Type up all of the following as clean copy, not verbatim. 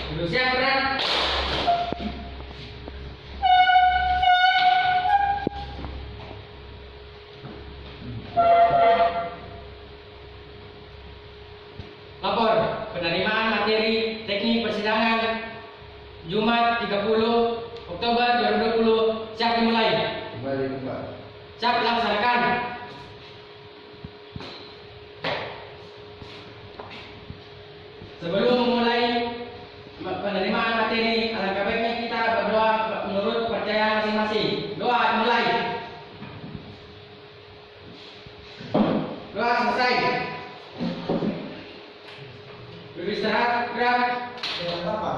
Dulu siap, Bran. Lapor penerimaan materi teknik persidangan Jumat 30 Oktober 2020 siap dimulai. Kembali Pak. Siap laksanakan. Sebelum memulai penerimaan materi, alangkah baiknya kita berdoa menurut kepercayaan masing-masing. Doa dimulai. Doa selesai. Beristirahat, gerak. Dengan apa?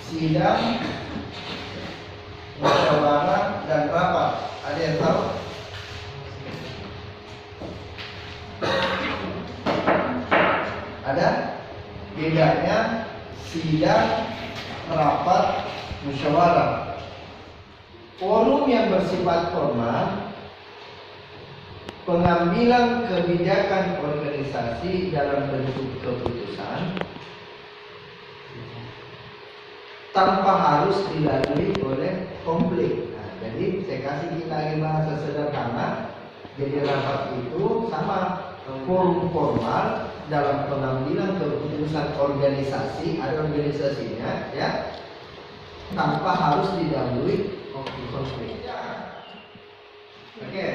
Sidang, musyawarah dan rapat. Ada yang tahu? Ada? Bedanya sidang, rapat, musyawarah. Forum yang bersifat formal, pengambilan kebijakan organisasi dalam bentuk keputusan tanpa harus dilalui oleh konflik. Nah, jadi saya kasih kita bahasa sederhana. Jadi rapat itu sama forum formal dalam pengambilan keputusan organisasi, ada organisasinya, ya, tanpa harus didahului konflik. Oke.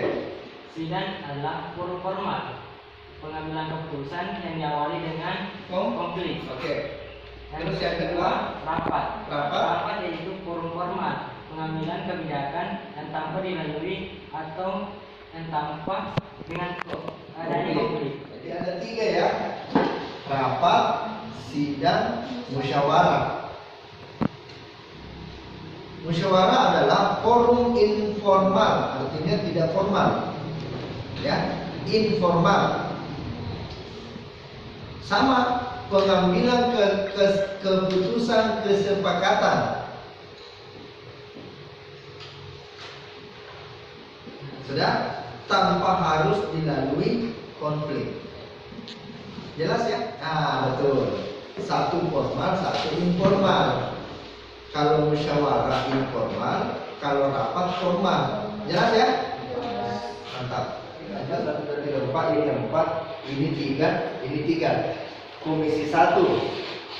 Sidang adalah forum formal pengambilan keputusan yang diawali dengan konflik. Oke. Terus yang kedua, rapat. Rapat. Rapat yaitu forum formal pengambilan kebijakan yang tanpa dilalui atau yang tanpa dengan adanya konflik. Jadi ada tiga ya: rapat, sidang, musyawarah. Musyawarah adalah forum informal, artinya tidak formal, ya, informal. Sama pengambilan keputusan kesepakatan. Sudah, tanpa harus dilalui konflik. Jelas ya? Ah, betul. Satu formal, satu informal. Kalau musyawarah informal, kalau rapat formal. Jelas ya? Mantap. Ada 1, 2, 3, 4, ini 4, ini 3, ini 3. Komisi 1,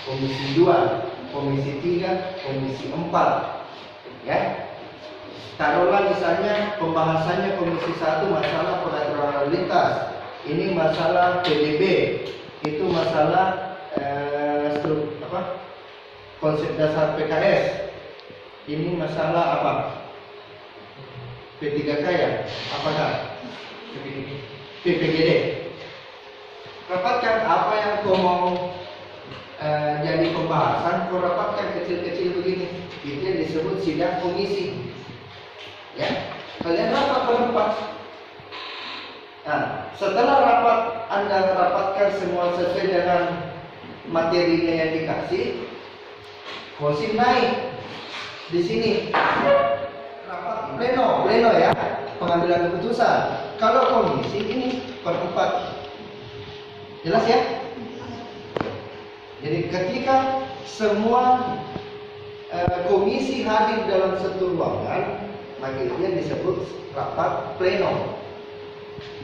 komisi 2, komisi 3, komisi 4. Ya. Taruhlah misalnya pembahasannya komisi 1 masalah peraturan lalu lintas. Ini masalah PDB. Itu masalah konsep dasar PKS. Ini masalah apa? P3K ya? Apakah? PPGD. Rapatkan apa yang kau mau jadi pembahasan, kau rapatkan kecil-kecil begini. Itu yang disebut sidang komisi. Ya, kalian rapat berempat. Nah, setelah rapat, Anda rapatkan semua sesuai dengan materinya yang dikasih. Kosim naik di sini. Rapat pleno ya, pengambilan keputusan. Kalau komisi ini per-4. Jelas ya? Jadi ketika semua komisi hadir dalam satu ruangan, maka itu yang disebut rapat pleno.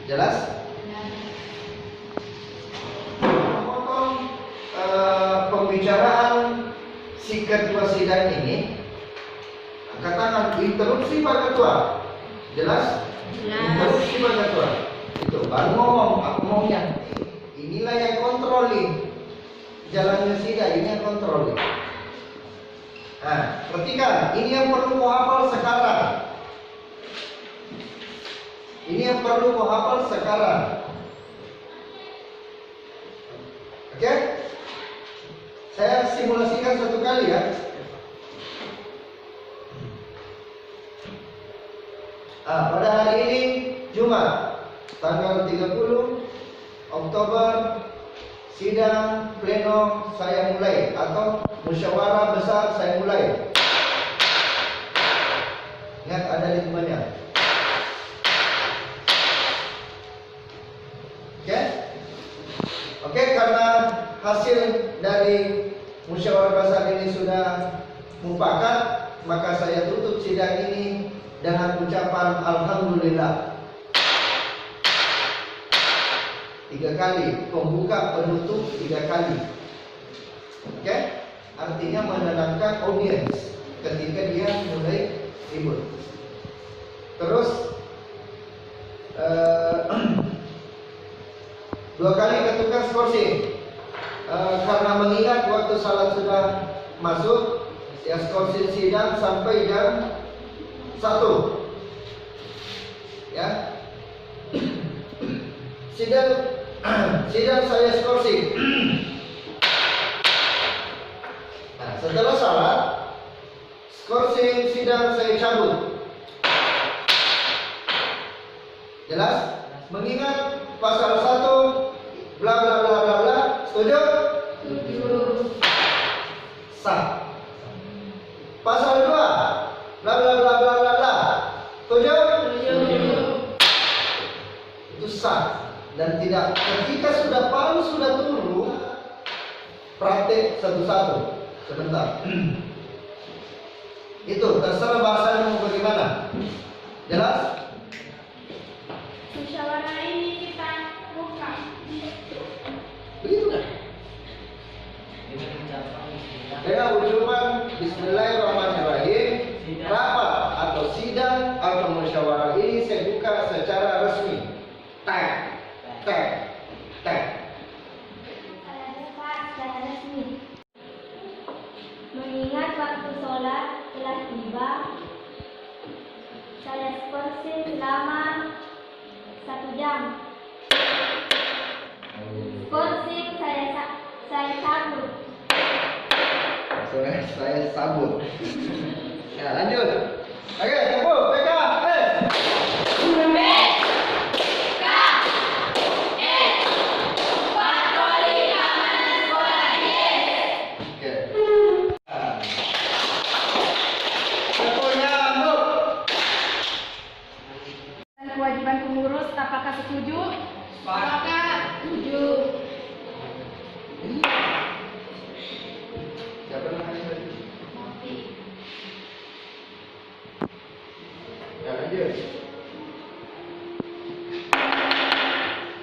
Jelas? Potong pembicaraan si ketua sidang ini, angkat tangan, interupsi Pak Ketua. Jelas? Interupsi Pak Ketua. Itu baru ngomong, aku maunya. Inilah yang controlling jalannya sidang, ini yang controlling. Nah, perhatikan, ini yang perlu kau hafal sekarang. Ini yang perlu kau hafal sekarang. Oke? Saya simulasikan satu kali ya. Pada hari ini Jumat tanggal 30 Oktober, sidang pleno saya mulai, atau musyawarah besar saya mulai. Ingat ada ritmenya. Oke, karena hasil dari musyawarah besar ini sudah mufakat, maka saya tutup sidang ini dengan ucapan alhamdulillah. 3 kali, pembuka, penutup 3 kali. Oke? Artinya menenangkan audiens ketika dia mulai ribut. Terus 2 kali ketukan skorsing. Karena mengingat waktu salat sudah masuk, ya skorsing sidang sampai jam 1. Ya. Sidang saya skorsing. Nah, setelah salat, skorsing sidang saya cabut. Jelas? Mengingat pasal 1 bla bla bla bla bla, setuju? Setuju. Sah. Pasal 2 bla bla bla bla bla bla, setuju? Setuju. Itu sah. Dan tidak, ketika sudah palu sudah turun, praktek satu-satu. Sebentar. Itu terserah bahasanya mau bagaimana. Jelas? Musyawarah ini kita buka. Begitu kan? Dengan ucapan Dengan ucapan Bismillahirrahmanirrahim, rapat atau sidang atau musyawarah ini saya buka secara resmi. Tag, tag, tag. Saya buka secara resmi. Mengingat waktu sholat telah tiba, saya skorsing selama 1 jam. Skorsing saya cabut. Saya sabut. Ya, lanjut. Oke, tempo, PK, Oke. Temponya, Mbok. Dan kewajiban pengurus, apakah setuju? Apakah setuju? Siapa namanya tadi? Ya, lanjut.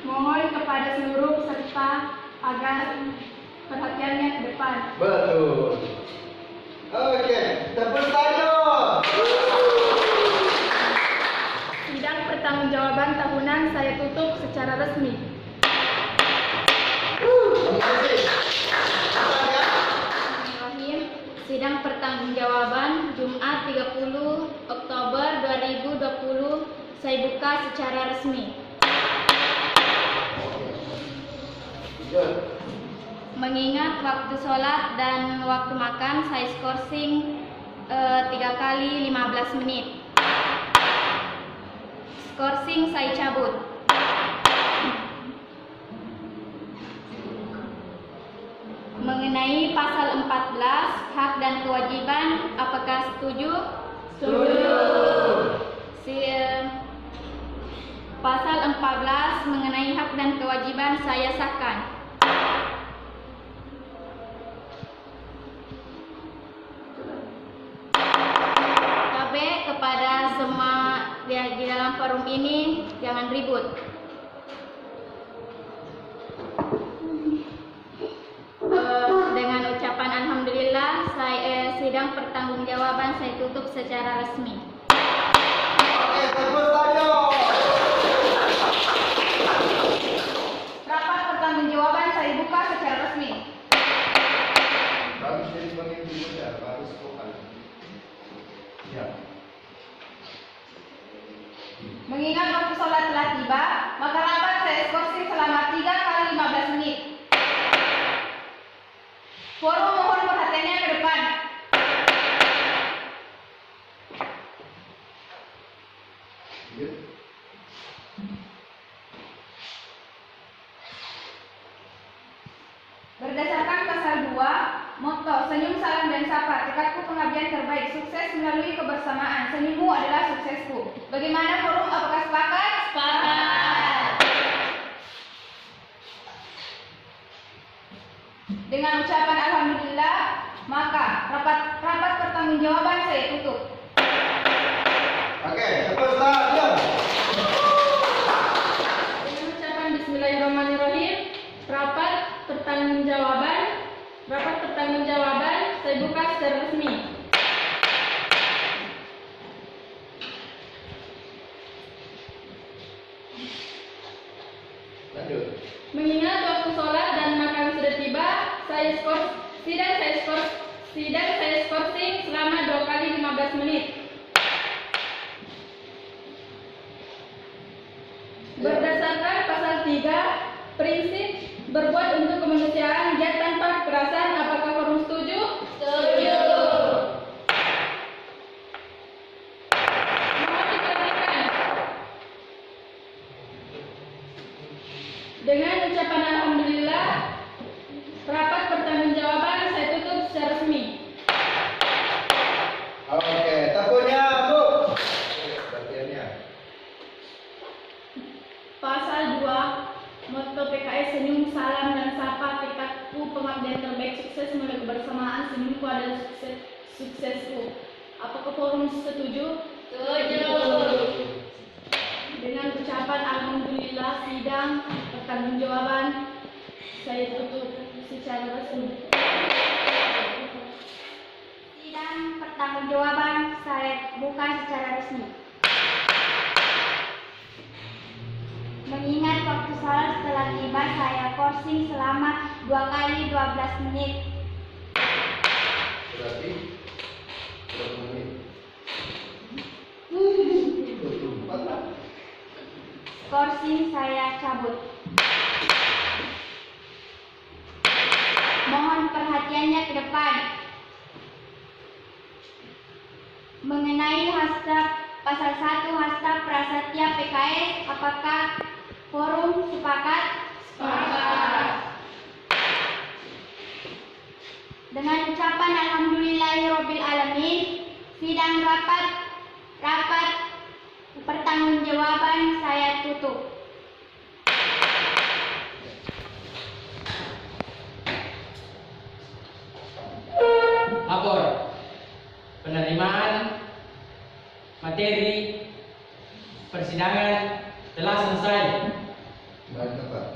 Mohon kepada seluruh peserta agar perhatiannya ke depan. Betul. Oke, tepuk tangan. Sidang pertanggungjawaban tahunan saya tutup secara resmi. Terima kasih. Bismillahirrahmanirrahim. Sidang pertanggungjawaban Jumat 30 Oktober 2020 saya buka secara resmi. Lanjut. Mengingat waktu sholat dan waktu makan saya skorsing 3 kali 15 menit. Skorsing saya cabut. Mengenai pasal 14 hak dan kewajiban, apakah setuju? Setuju. Pasal 14 mengenai hak dan kewajiban saya sahkan. KB kepada semua di dalam forum ini jangan ribut. Dengan ucapan alhamdulillah, sidang pertanggungjawaban saya tutup secara resmi. Oke, tepuk tangan. Rapat pertanggungjawaban saya buka secara resmi. Bagus jadi pemimpin muda, bagus vokal. Ya. Mengingat waktu sholat telah tiba, maka rapat saya skorsing selama 3 kali 15 menit. Forum mohon perhatiannya ke depan. Lanjut. Berdasarkan pasal 2, moto senyum, salam dan sapa, tekadku pengabdian terbaik, sukses melalui kebersamaan, senyummu adalah suksesku. Bagaimana forum, apakah sepakat? Sepakat. Dengan ucapan alhamdulillah, rapat pertanggungjawaban saya tutup. Oke, cepat start, diam. Dengan ucapan Bismillahirrahmanirrahim, rapat pertanggungjawaban saya buka secara resmi. Lanjut. Mengingat waktu sholat dan makan sudah tiba, sidang saya skorsing selama 2 kali 15 menit. Berdasarkan pasal 3, prinsip berbuat untuk kemanusiaan giat tanpa kekerasan, apakah forum setuju? Setuju. Mohon diperhatikan. Dengan ucapan alhamdulillah, rapat pertanggungjawaban saya tutup secara resmi. Oke, tepuknya, Bu. Bagiannya. Pasal 2, moto PKS senyum, salam dan sapa, tekadku pengabdian terbaik, sukses melalui kebersamaan, senyumku adalah suksesku. Apakah forum setuju? Setuju. Dengan ucapan alhamdulillah, sidang pertanggungjawaban saya tutup secara resmi. Sidang pertanggungjawaban saya buka secara resmi. Mengingat waktu sholat setelah tiba, saya korsing selama 2 kali 12 menit. Berarti berapa menit? 24 lah. Korsing saya cabut. Mohon perhatiannya ke depan. Mengenai hashtag pasal 1 hashtag prasetya PKS, apakah forum sepakat? Sepakat. Dengan ucapan alhamdulillahirabbil alamin, sidang rapat pertanggungjawaban saya tutup. Lapor penerimaan materi persidangan telah selesai. Baik, Pak.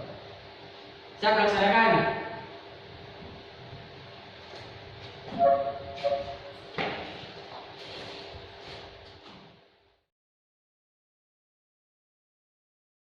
Siap laksanakan.